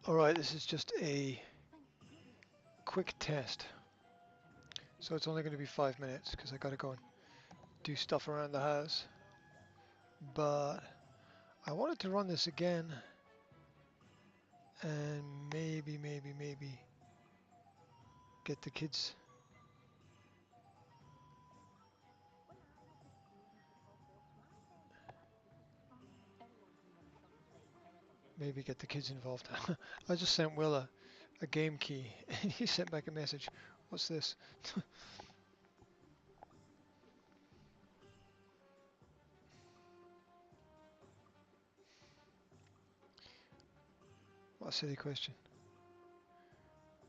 Alright, this is just a quick test. So it's only going to be 5 minutes because I gotta go and do stuff around the house. But I wanted to run this again and maybe get the kids. Maybe get the kids involved. I just sent Will a game key and he sent back a message. What's this? What a silly question.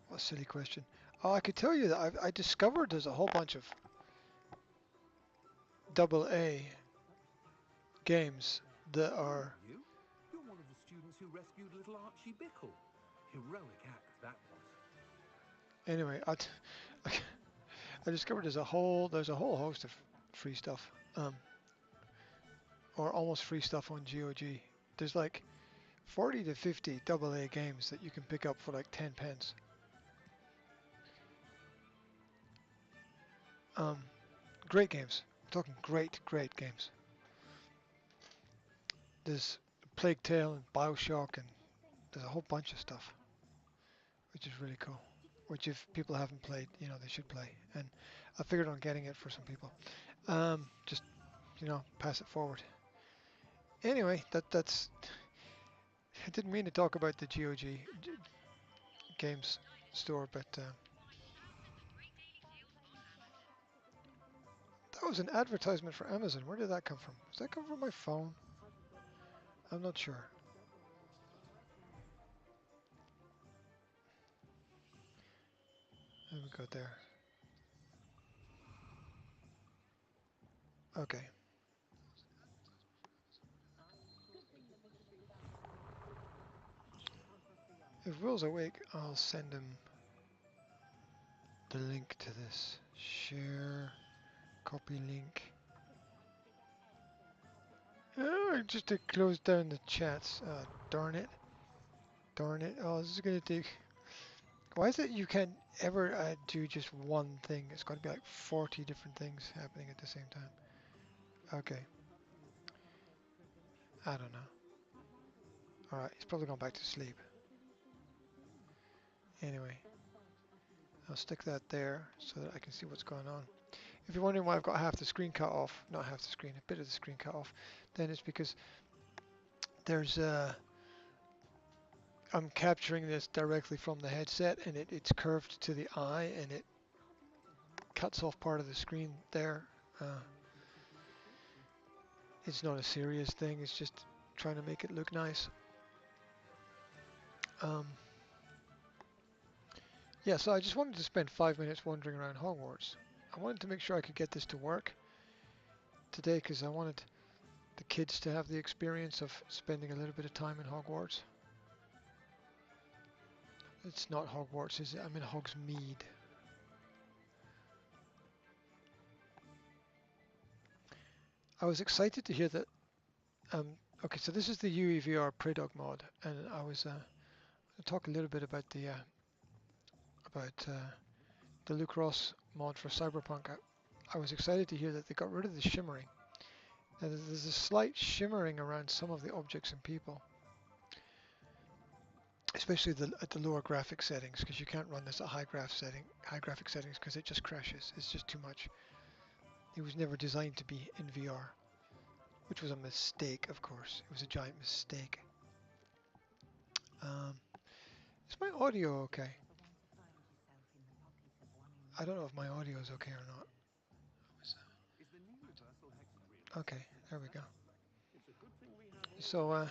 What a silly question. Oh, I could tell you that I discovered there's a whole bunch of AA games that are... You? You're one of the students who rescued little Archie Bickle. Heroic act, that was. Anyway, I discovered there's a whole host of free stuff, or almost free stuff on GOG. There's like 40 to 50 AA games that you can pick up for like 10 pence. Great games. I'm talking great games. There's Plague Tale and Bioshock, and there's a whole bunch of stuff, which is really cool. Which if people haven't played, they should play. And I figured on getting it for some people. Just, pass it forward. Anyway, that's. I didn't mean to talk about the GOG games store, but that was an advertisement for Amazon. Where did that come from? Does that come from my phone? I'm not sure. There we go there. Okay. If Will's awake, I'll send him the link to this. Share, copy link. Oh, just to close down the chats. Darn it. Darn it. Oh, this is going to take... Why is it you can't ever do just one thing? It's got to be like 40 different things happening at the same time. Okay. I don't know. Alright, he's probably gone back to sleep. Anyway, I'll stick that there so that I can see what's going on. If you're wondering why I've got half the screen cut off, not half the screen, a bit of the screen cut off, then it's because there's I'm capturing this directly from the headset, and it's curved to the eye, and it cuts off part of the screen there. It's not a serious thing, it's just trying to make it look nice. Yeah, so I just wanted to spend 5 minutes wandering around Hogwarts. I wanted to make sure I could get this to work today because I wanted the kids to have the experience of spending a little bit of time in Hogwarts. It's not Hogwarts, is it? I'm in Hogsmeade. I was excited to hear that. Okay, so this is the Uevr Pridog mod, and I was going to talk a little bit about the Luke Ross mod for Cyberpunk. I was excited to hear that they got rid of the shimmering. Now, there's a slight shimmering around some of the objects and people, especially at the lower graphic settings, because you can't run this at high graphic settings because it just crashes. It's just too much. It was never designed to be in VR, which was a mistake, of course. It was a giant mistake. Is my audio okay? I don't know if my audio is okay or not. Okay, there we go. So,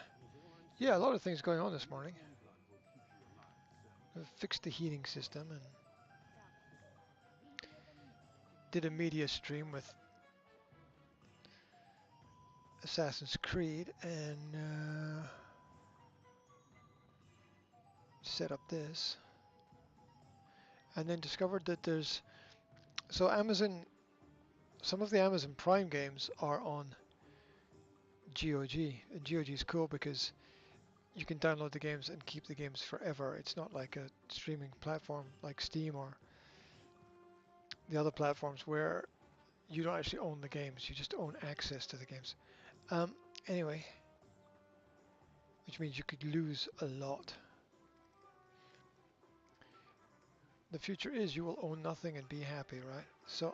yeah, a lot of things going on this morning. I fixed the heating system and did a media stream with Assassin's Creed and set up this. And then discovered that there's... So Amazon... Some of the Amazon Prime games are on GOG. And GOG is cool because you can download the games and keep the games forever. It's not like a streaming platform like Steam or the other platforms where you don't actually own the games. You just own access to the games. Anyway, which means you could lose a lot. The future is you will own nothing and be happy, right? So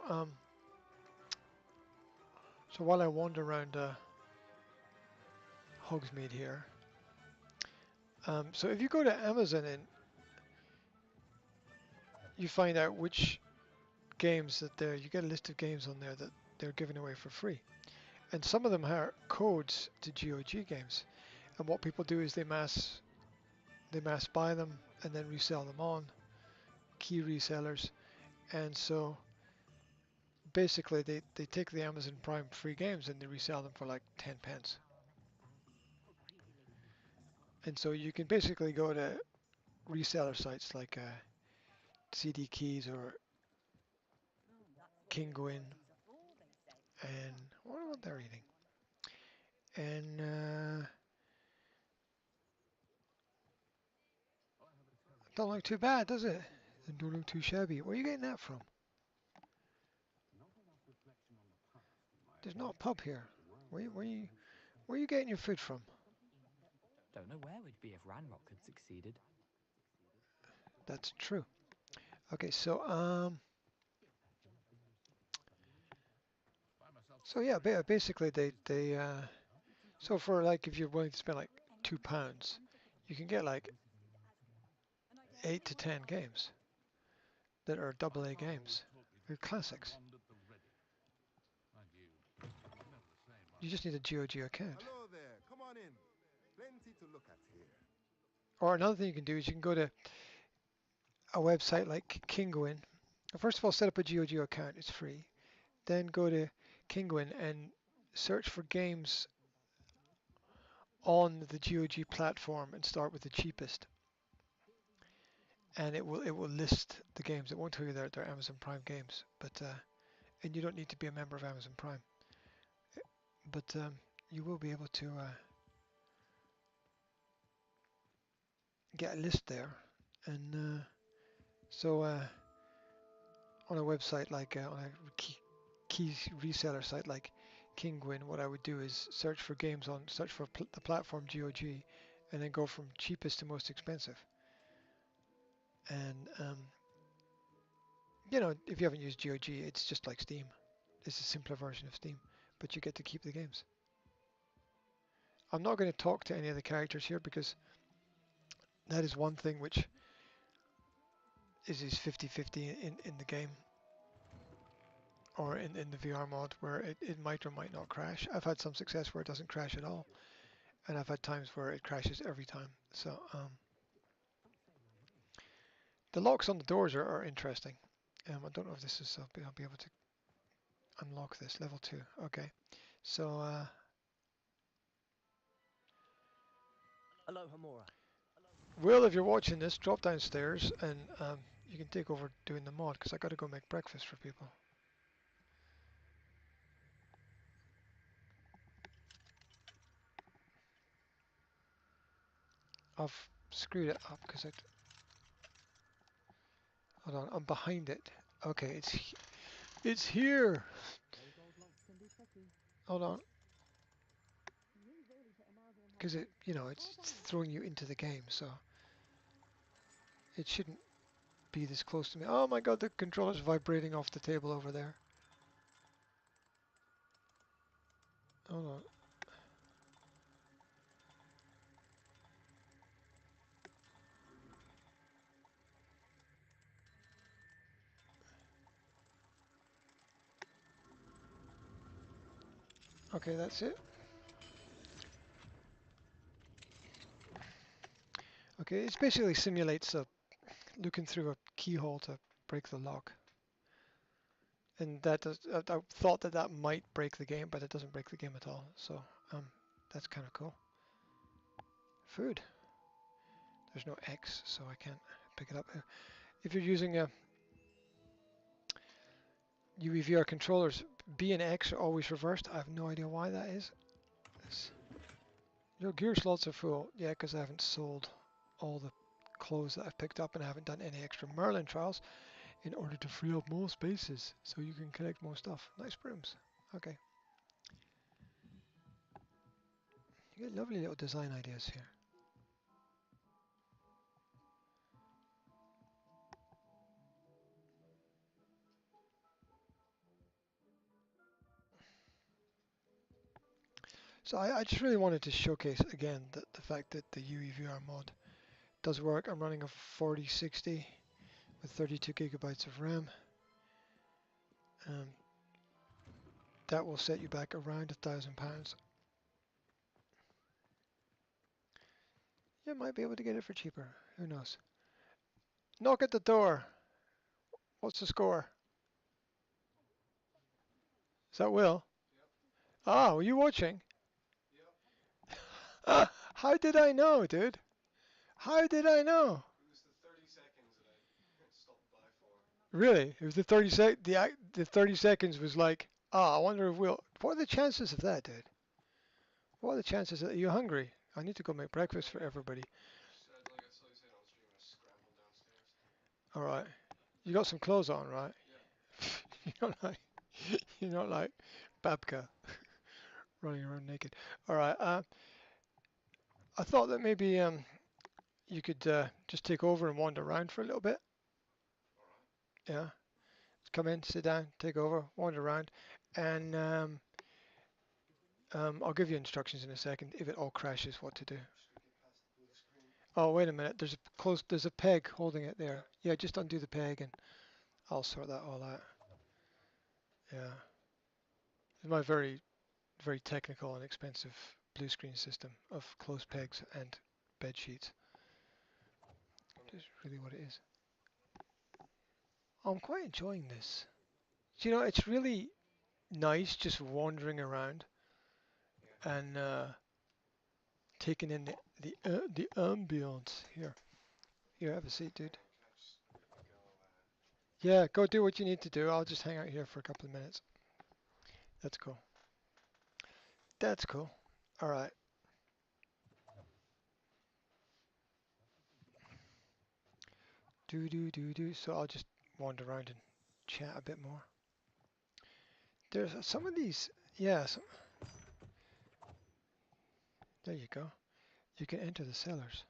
while I wander around Hogsmeade here, so if you go to Amazon and you find out which games that you get a list of games on there that they're giving away for free, and some of them are codes to GOG games. And what people do is they mass buy them and then resell them on key resellers. And so basically they take the Amazon Prime free games and they resell them for like 10 pence. And so you can basically go to reseller sites like CD Keys or Kinguin and what they're eating. And don't look too bad, does it? And don't look too shabby. Where are you getting that from? There's not a pub here. Where are you getting your food from? Don't know where we'd be if Ranrock had succeeded. That's true. Okay, so so yeah, basically so for like if you're willing to spend like £2, you can get like 8 to 10 games that are AA games. They're classics. You just need a GOG account. Hello there, come on in. Plenty to look at here. Or another thing you can do is you can go to a website like Kinguin. First of all, set up a GOG account. It's free. Then go to Kinguin and search for games on the GOG platform and start with the cheapest. And it will list the games. It won't tell you they're Amazon Prime games, but and you don't need to be a member of Amazon Prime. But you will be able to get a list there. And so on a website like on a key reseller site like Kinguin, what I would do is search for the platform GOG, and then go from cheapest to most expensive. And if you haven't used GOG, it's just like Steam. It's a simpler version of Steam, but you get to keep the games. I'm not going to talk to any of the characters here because that is one thing which is 50-50 in the game or in the VR mod where it might or might not crash. I've had some success where it doesn't crash at all, and I've had times where it crashes every time. So the locks on the doors are interesting. I don't know if this is, I'll be able to unlock this. Level 2. Okay. So, Hello, Hamura. Will, if you're watching this, drop downstairs and you can take over doing the mod because I got to go make breakfast for people. I've screwed it up because hold on, I'm behind it. Okay, it's here. Those old locks can be tricky. Hold on, because it's throwing you into the game, so it shouldn't be this close to me. Oh my god, the controller's vibrating off the table over there. Hold on. Okay, that's it. Okay, it basically simulates looking through a keyhole to break the lock. And I thought that might break the game, but it doesn't break the game at all. So that's kind of cool. Food. There's no X, so I can't pick it up. If you're using UEVR controllers, B and X are always reversed. I have no idea why that is. Your gear slots are full. Yeah, because I haven't sold all the clothes that I've picked up and I haven't done any extra Merlin trials in order to free up more spaces so you can collect more stuff. Nice brooms. Okay. You get lovely little design ideas here. So I just really wanted to showcase again the fact that the Uevr mod does work. I'm running a 4060 with 32 gigabytes of RAM. Um, that will set you back around £1,000. You might be able to get it for cheaper. Who knows? Knock at the door. What's the score? Is that Will? Ah, were you watching? How did I know, dude? How did I know? Really? It was the 30 seconds was like, I wonder if Will. What are the chances of that, dude? What are the chances that you're hungry? I need to go make breakfast for everybody. All right. You got some clothes on, right? You're not like you're not like Babka running around naked. All right. I thought that maybe you could just take over and wander around for a little bit. Yeah. Come in, sit down, take over, wander around, and I'll give you instructions in a second if it all crashes what to do. Oh, wait a minute. There's a peg holding it there. Yeah, just undo the peg and I'll sort that all out. Yeah. It's my very technical and expensive blue screen system of closed pegs and bed sheets. That's really what it is. I'm quite enjoying this. You know, it's really nice just wandering around and taking in the ambience here. Here, have a seat, dude. Yeah, go do what you need to do. I'll just hang out here for a couple of minutes. That's cool. That's cool. All right. Do. So I'll just wander around and chat a bit more. There's some of these. Yeah. There you go. You can enter the cellars.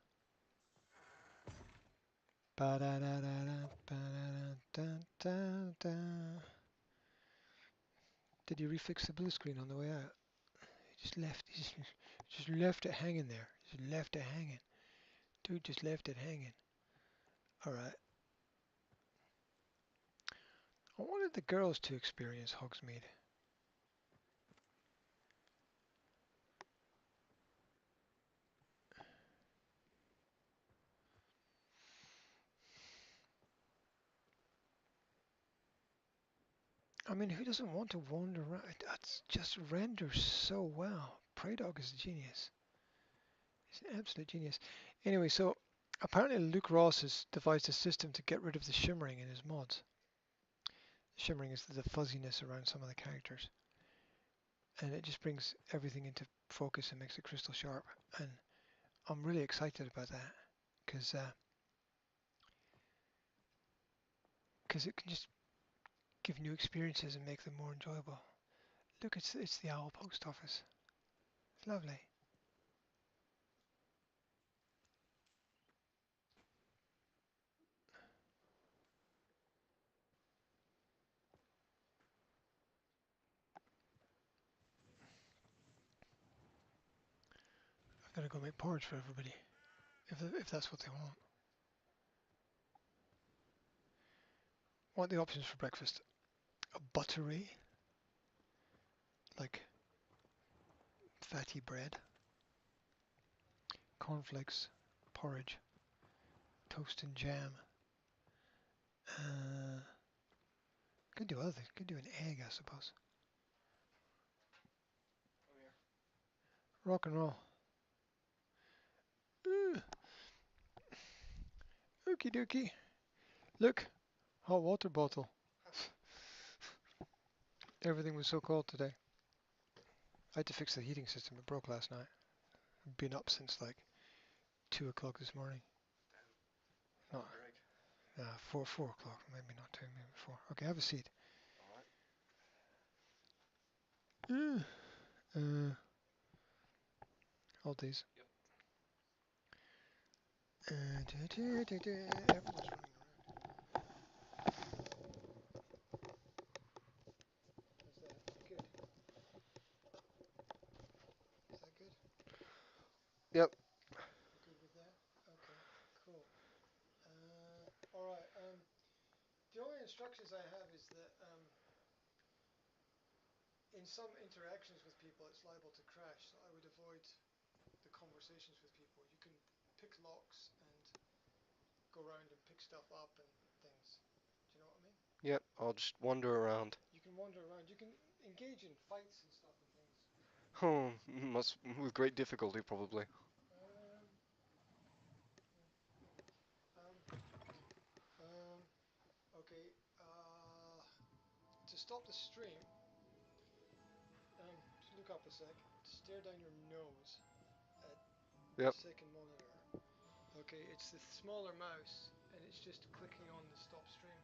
Ba-da-da-da-da, did you refix the blue screen on the way out? Just left it hanging there. Just left it hanging. Dude just left it hanging. Alright. I wanted the girls to experience Hogsmeade. I mean, who doesn't want to wander around? That's just renders so well. Praydog is a genius. He's an absolute genius. Anyway, so apparently Luke Ross has devised a system to get rid of the shimmering in his mods. Shimmering is the fuzziness around some of the characters. And it just brings everything into focus and makes it crystal sharp. And I'm really excited about that because it can just give new experiences and make them more enjoyable. Look, it's the Owl Post Office. It's lovely. I've got to go make porridge for everybody, if that's what they want. What are the options for breakfast? A buttery, like fatty bread, cornflakes, porridge, toast and jam. Could do other things. Could do an egg, I suppose. Rock and roll. Okie dokie. Look, hot water bottle. Everything was so cold today. I had to fix the heating system. It broke last night. been up since like 2 o'clock this morning. No, 4 o'clock, maybe not two, maybe four. Okay, have a seat. Mm. All these. Everyone's running around. How's that? Good. Is that good? Yep. You're good with that? Okay, cool. All right. The only instructions I have is that in some interactions with people, it's liable to crash. So I would avoid the conversations with people. You can pick locks and go around and pick stuff up and things. Do you know what I mean? Yep. I'll just wander around. You can wander around. You can engage in fights and stuff and things. Oh, must with great difficulty probably. Um, yeah, maybe. Um, um, okay. To stop the stream, just look up a sec. Stare down your nose at the Yep. second monitor. Okay, it's the smaller mouse, and it's just clicking on the stop stream.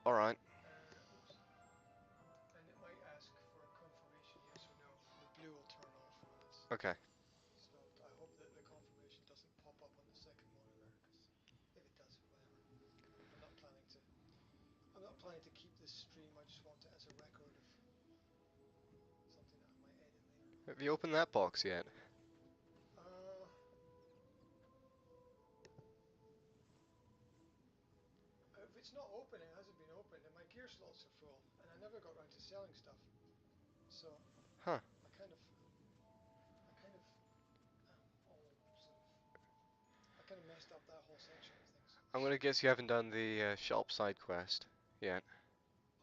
All right. Oops. And it might ask for confirmation, yes or no. The blue will turn off when it's Okay. stopped. I hope that the confirmation doesn't pop up on the second monitor, because if it does, whatever. I'm not planning to. I'm not planning to keep this stream. I just want it as a record of something that I might edit later. Have you opened that box yet? Uh, if it's not open, it hasn't been opened, and my gear slots are full, and I never got around to selling stuff. So Huh. I kind of, all sort of, I kind of messed up that whole section of things. I'm gonna guess you haven't done the shop side quest yet.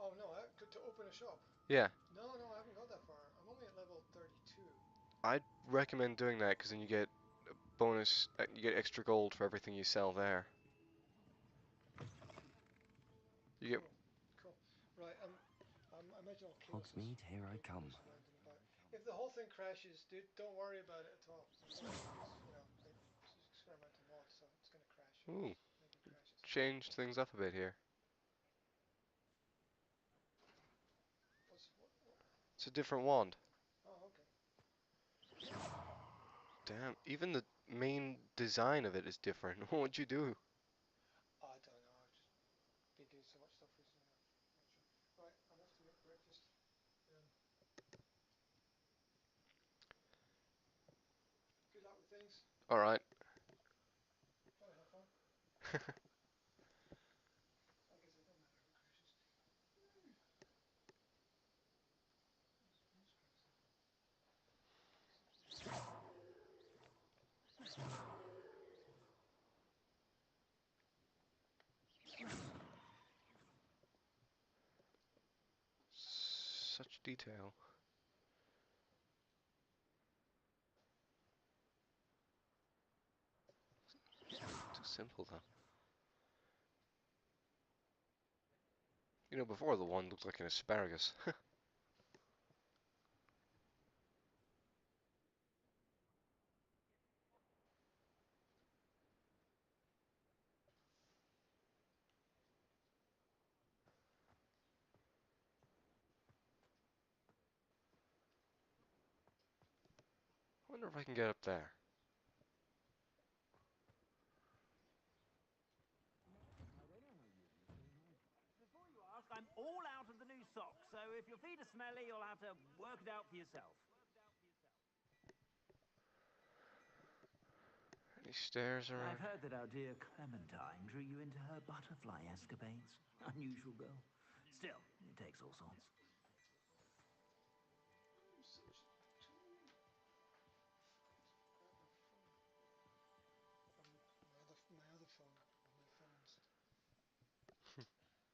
Oh no, to open a shop. Yeah. No, no, I haven't got that far. I'm only at level 32. I'd recommend doing that because then you get a bonus. You get extra gold for everything you sell there. You get. Cool, cool. Right, I imagine all chaos is Hogsmeade, here I come. chaos around and about. If the whole thing crashes, dude, don't worry about it at all. It's it's an experimental mod, so it's gonna crash. Ooh. Maybe crash at some point. Changed things up a bit here. What? It's a different wand. Oh, okay. Damn. Even the main design of it is different. What would you do? I don't know. I've just been doing so much stuff recently. I'm not sure. Right, I'm off to make breakfast. Um, good luck with things. All right. Try to have fun. Like I said, it don't matter if it crashes. Such detail. Too simple though. You know, before the wand looked like an asparagus. I wonder if I can get up there. Before you ask, I'm all out of the new socks, so if your feet are smelly, you'll have to work it out for yourself. Any stairs I've around? heard that our dear Clementine drew you into her butterfly escapades. Unusual girl. Still, it takes all sorts. I'm such a tool. Grab my phone. My other phone. My phone's. Right.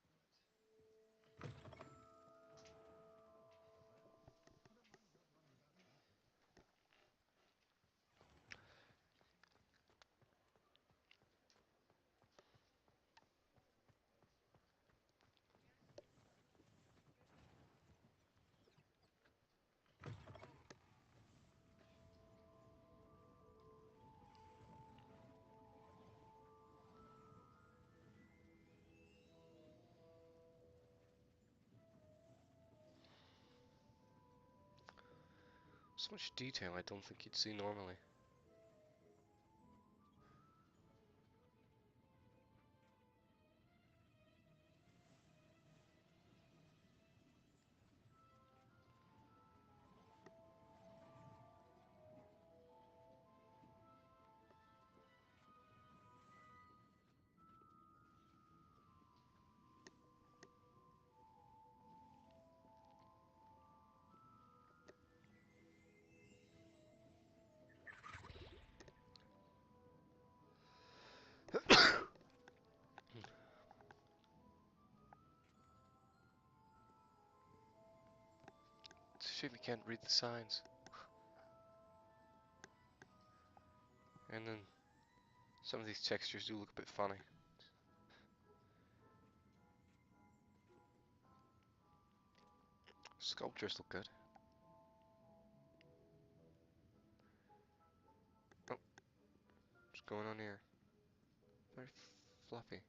So much detail I don't think you'd see normally. It's a shame you can't read the signs. And then some of these textures do look a bit funny. Sculptures look good. Oh, what's going on here? Very fluffy.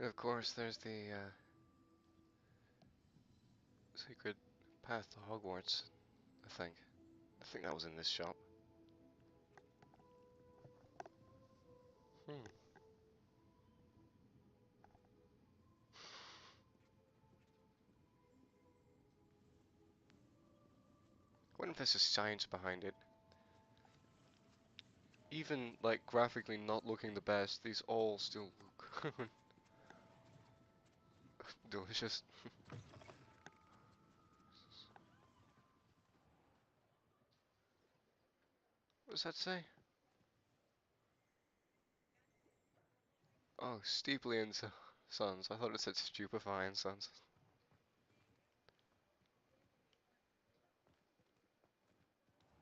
And of course, there's the secret path to Hogwarts, I think. I think that was in this shop. Hmm. What if there's a science behind it? Even, like, graphically not looking the best, these all still look delicious. What does that say? Oh, steeply into sons. I thought it said stupefying sons.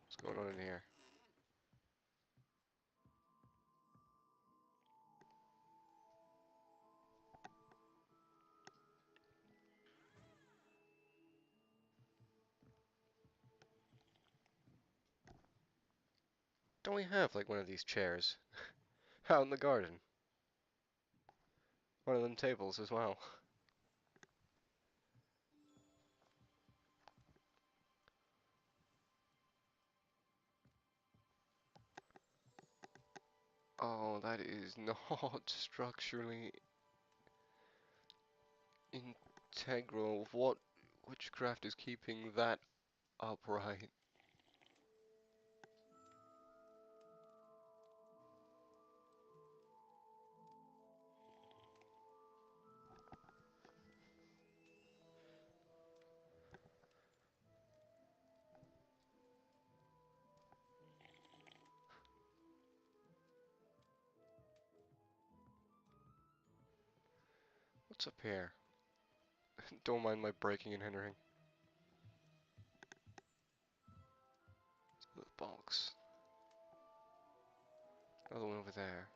What's going on in here? Don't we have, like, one of these chairs out in the garden? One of them tables as well. Oh, that is not structurally integral. What witchcraft is keeping that upright? What's up here? Don't mind my breaking and entering. The box. Another one over there.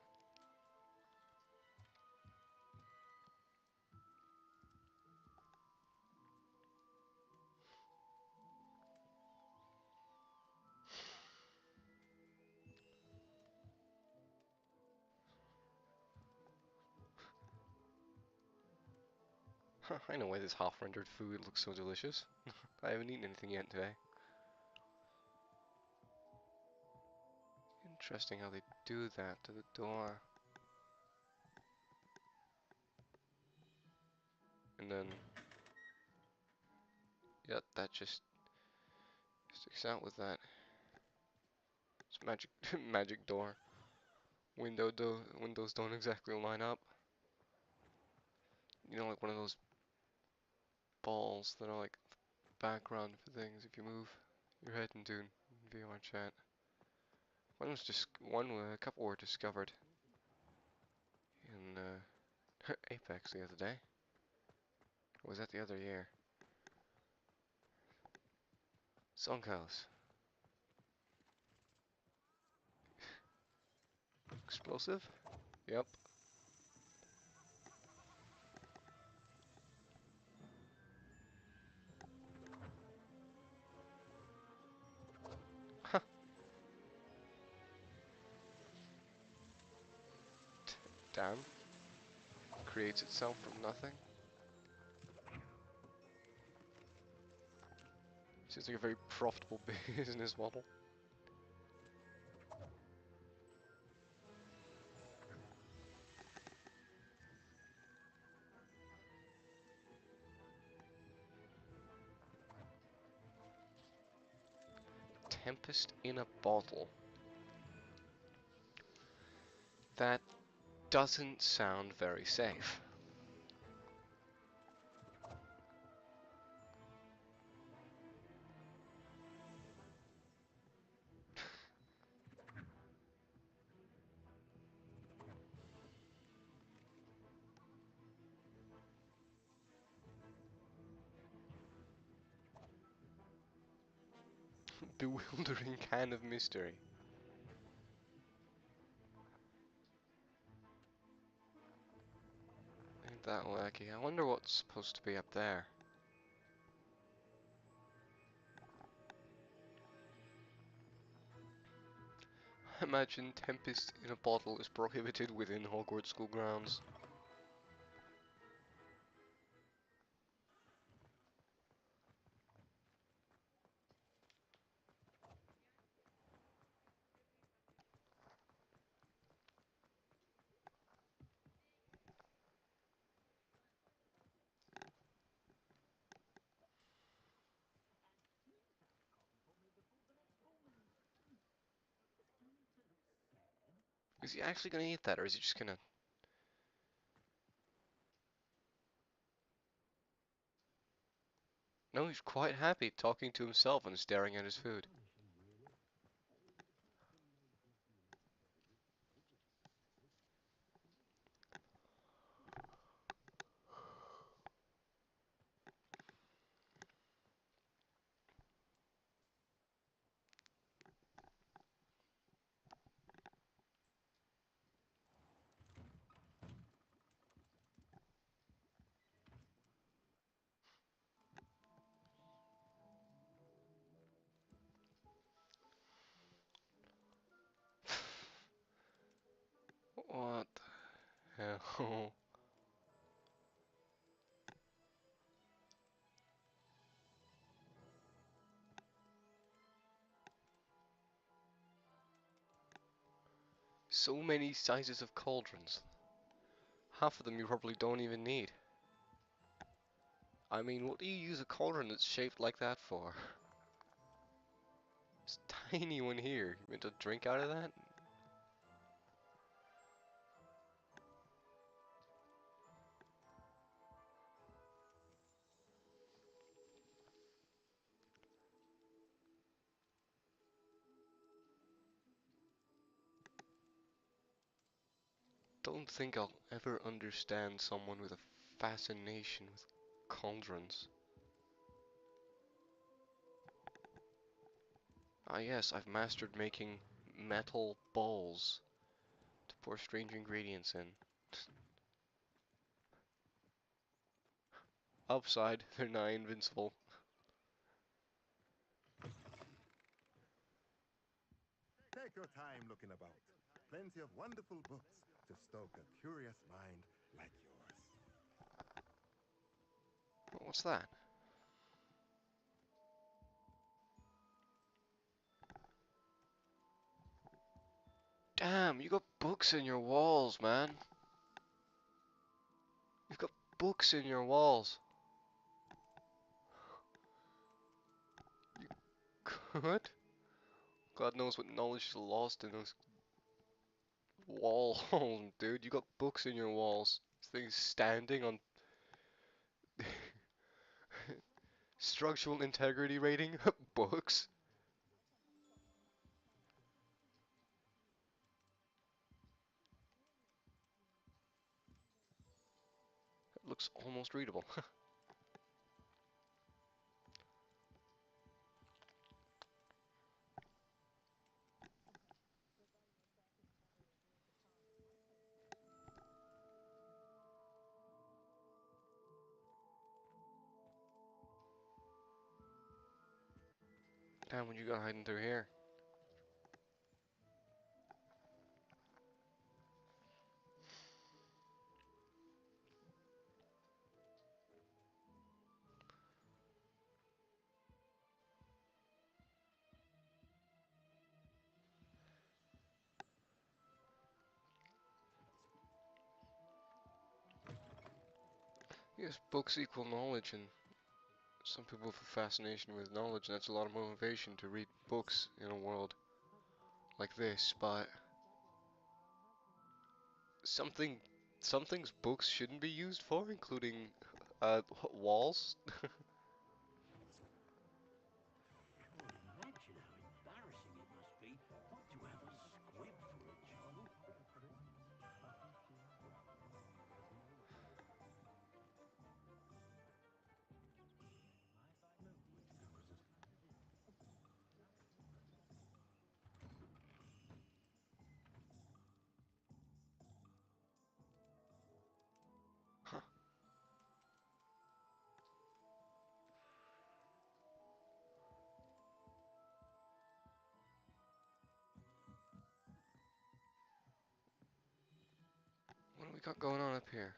Huh, I know why this half-rendered food looks so delicious. I haven't eaten anything yet today. Interesting how they do that to the door. And then, yeah, that just sticks out with that. It's magic, magic door. Windows don't exactly line up. You know, like one of those balls that are like background for things if you move your head into VR chat. A couple were discovered in Apex the other day. Or was that the other year? Songhouse. Explosive? Yep. Damn. Creates itself from nothing. Seems like a very profitable business model. Tempest in a bottle. That doesn't sound very safe. Bewildering kind of mystery. Ain't that wacky? I wonder what's supposed to be up there. Imagine Tempest in a bottle is prohibited within Hogwarts school grounds. Is he actually gonna eat that, or is he just gonna... No, he's quite happy talking to himself and staring at his food. What the hell? So many sizes of cauldrons. Half of them you probably don't even need. I mean, what do you use a cauldron that's shaped like that for? This tiny one here. You meant to drink out of that? Don't think I'll ever understand someone with a fascination with cauldrons. Ah yes, I've mastered making metal bowls to pour strange ingredients in. Upside, they're nigh invincible. Take your time looking about. Plenty of wonderful books to stoke a curious mind like yours. What's that? Damn, you got books in your walls, man. You've got books in your walls. Good? God knows what knowledge is lost in those walls, dude. You got books in your walls. This thing's standing on structural integrity rating. Books. looks almost readable. Damn, what you got hiding through here? Yes, books equal knowledge, and some people have a fascination with knowledge, and that's a lot of motivation to read books in a world like this, but something some things books shouldn't be used for, including walls. Well, imagine how embarrassing it must be not to have a squib for a job. Huh. What do we got going on up here?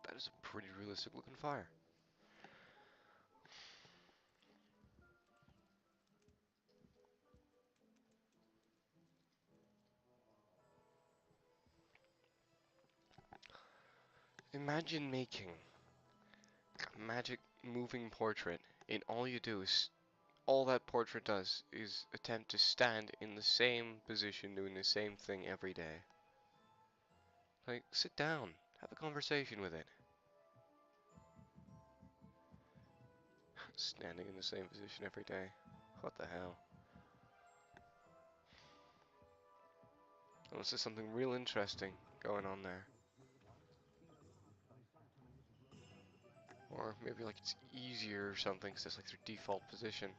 That is a pretty realistic looking fire. Imagine making a magic moving portrait, and all that portrait does is attempt to stand in the same position doing the same thing every day. Like, sit down, have a conversation with it. Standing in the same position every day. What the hell? Unless there's something real interesting going on there. Or maybe like it's easier or something because it's like their default position.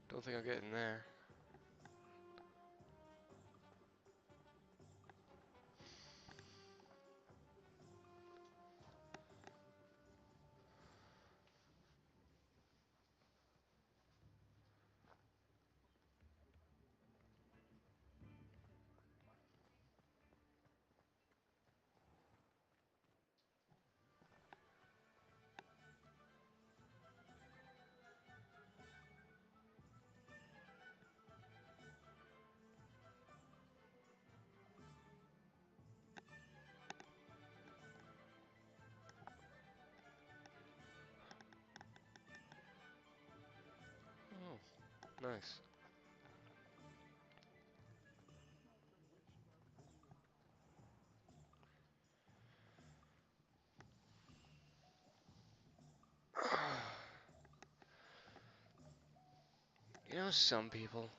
Don't think I'll get in there. Oh, nice. You know, some people,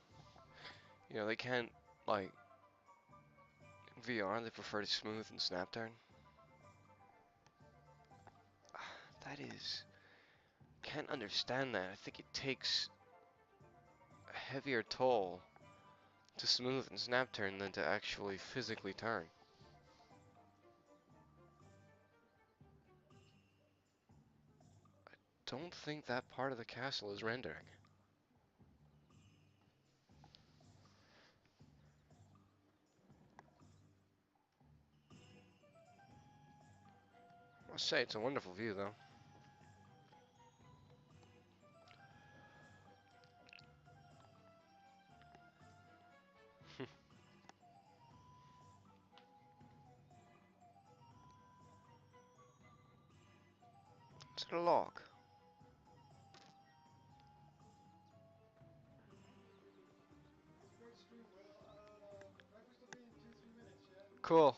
they can't, like, VR, they prefer to smooth and snap turn. That is, can't understand that. I think it takes a heavier toll to smooth and snap turn than to actually physically turn. Don't think that part of the castle is rendering. I must say, it's a wonderful view, though. Is it a log? Great stream, Will. Breakfast will be in 2-3 minutes, yeah? Cool.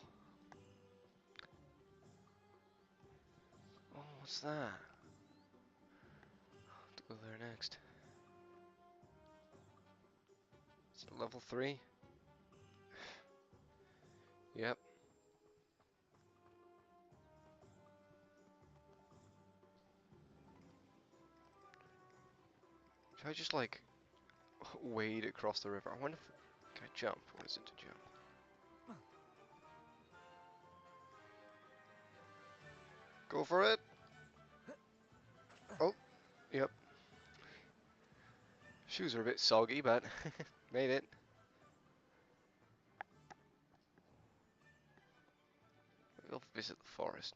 Oh, what's that? Have to go there next. Is it level 3? Yep. Should I just like wade across the river? I wonder if can I jump? What is it to jump? Go for it. Oh, yep. Shoes are a bit soggy, but made it. We'll visit the forest.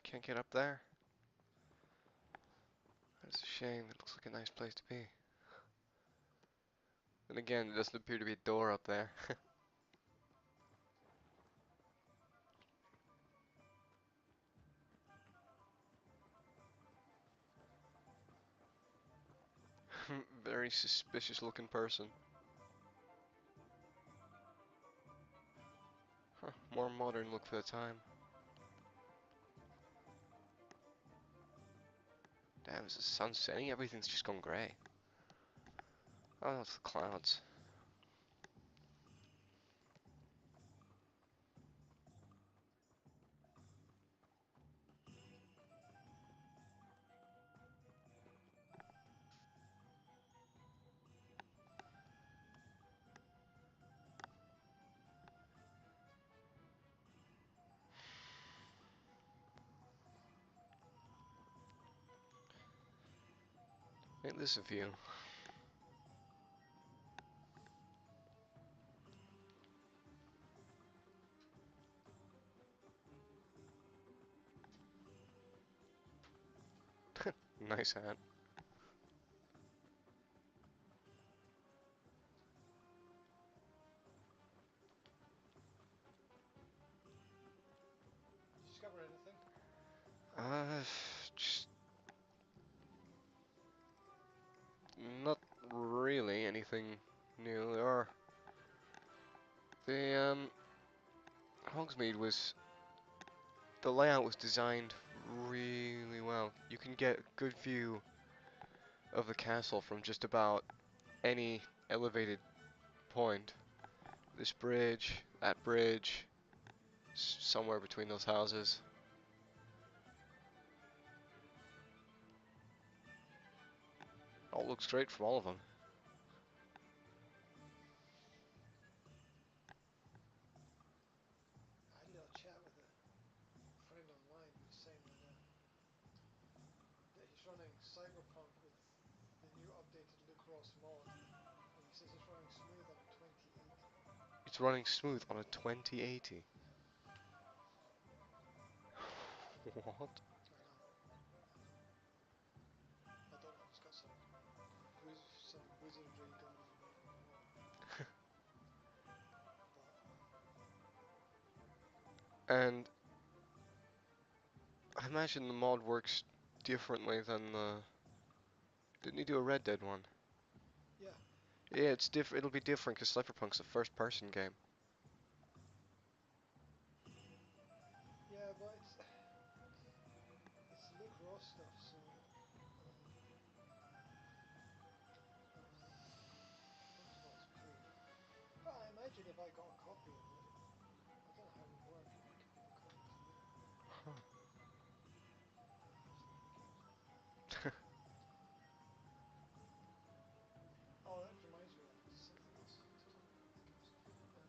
Can't get up there. That's a shame. It looks like a nice place to be. And again, there doesn't appear to be a door up there. Very suspicious looking person. Huh, more modern look for the time. Damn, is the sun setting? Everything's just gone grey. Oh, that's the clouds. Ain't this a view? Nice hat. Did you discover anything? Uh, just not really anything new. There are the Hogsmeade was the layout was designed really well. You can get a good view of the castle from just about any elevated point. This bridge, that bridge, somewhere between those houses. All looks great from all of them. I had a little chat with a friend online who was saying that he's running Cyberpunk with the new updated Lucross mod, and he says it's running smooth on a 2080. It's running smooth on a 2080. What? I know. I don't know if it's got some wizardry going on there. I don't know. But And I imagine the mod works differently than the. Didn't he do a Red Dead one? yeah, Yeah, it's different. It'll be different because Cyberpunk's a first-person game. yeah, but it's Lucross stuff, so um, I don't know. First of all, it's cool. But I imagine if I got a copy of it, I don't know how it would work. If I could give a copy to you. Huh. Just leave the games on. Oh, that reminds me of something else to talk about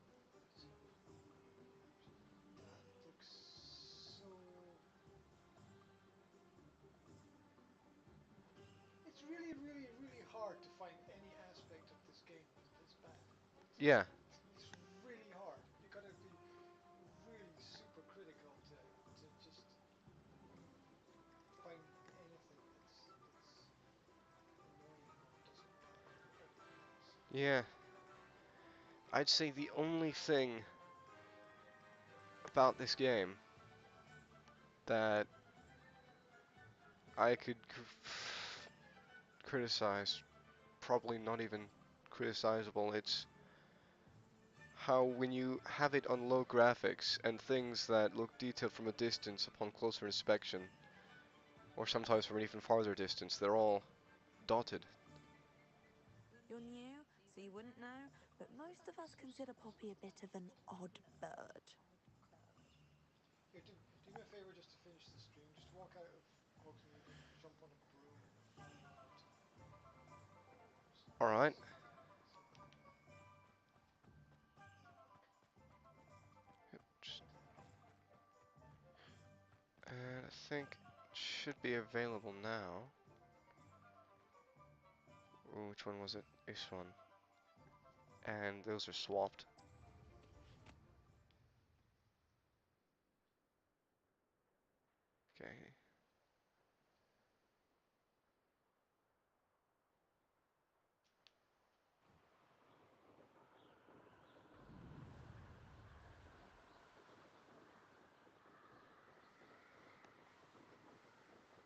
with games. Discovered Uevr. That looks so. It's really, really, really hard to find any aspect of this game that's bad. Yeah, It's really hard. You gotta be really super critical to just find anything that's annoying or doesn't Yeah, I'd say the only thing about this game that I could criticize, probably not even criticizable, it's how when you have it on low graphics and things that look detailed from a distance upon closer inspection, or sometimes from an even farther distance, they're all dotted. You're new, so you wouldn't know, but most of us consider Poppy a bit of an odd bird. Here, do me a favor just to finish the stream. Just walk out of Hogsmeade and jump on a broom and run around. Alright. And I think it should be available now. Ooh, which one was it? This one. And those are swapped. Okay.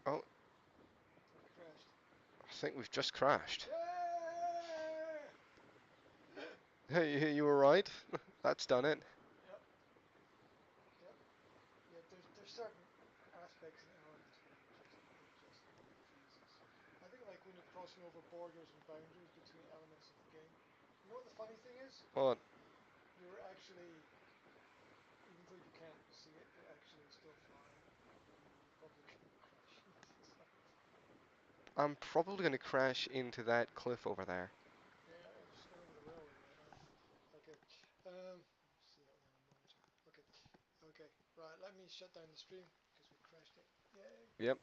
Oh, Have we crashed? I think we've just crashed. Yeah! Hey, you were right. That's done it. Yep, yep. Yeah, there's certain aspects and elements where it just refuses. I think like when you're crossing over borders and boundaries between elements of the game. You know what the funny thing is? What? You're actually, even though you can't see it, you're actually still flying, and you're probably going to crash into something. I'm probably going to crash into that cliff over there. Yeah, I'm just going over the railway right now. Okay. See that one on monitor. Okay. Okay. Right. Let me shut down the stream because we crashed it. Yay. Yep.